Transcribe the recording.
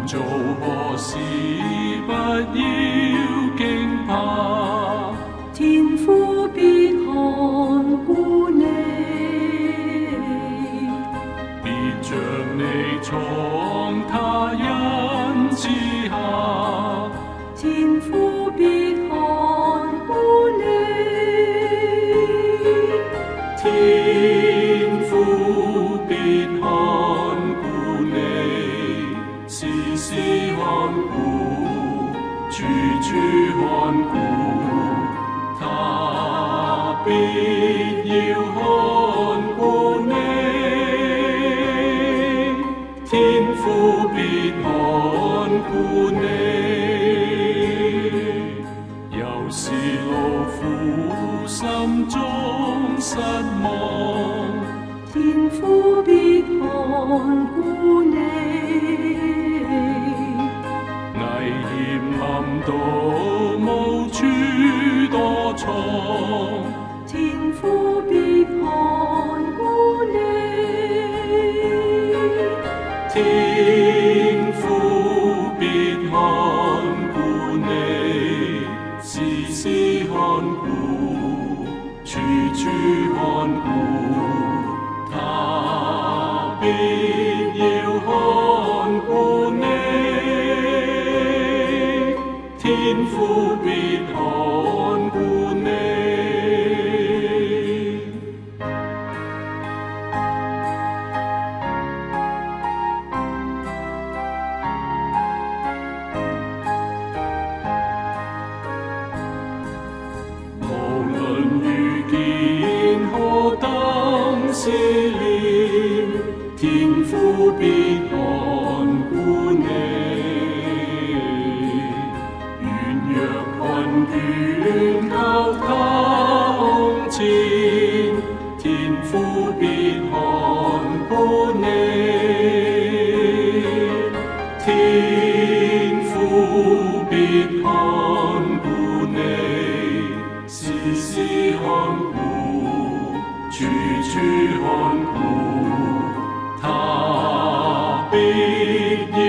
做何事不要驚怕，天父必看顧你，必將你藏他恩賜下，天父必看顧你，天父必看顧你，時時看顧，處處看顧，他必要看顧你，天父必看顧你。有時勞苦心中失望，天父必看顧你，危險臨到無處躲藏，天父必看顧你，天父必看顧你，時時看顧，處處看顧，他必要看顧你，天父必看顧你。無論遇見何等試煉，天父必看顧你。軟弱困倦靠他空前，天父必看顧你，天父必看顧你，時時看顧，處處看顧，他必要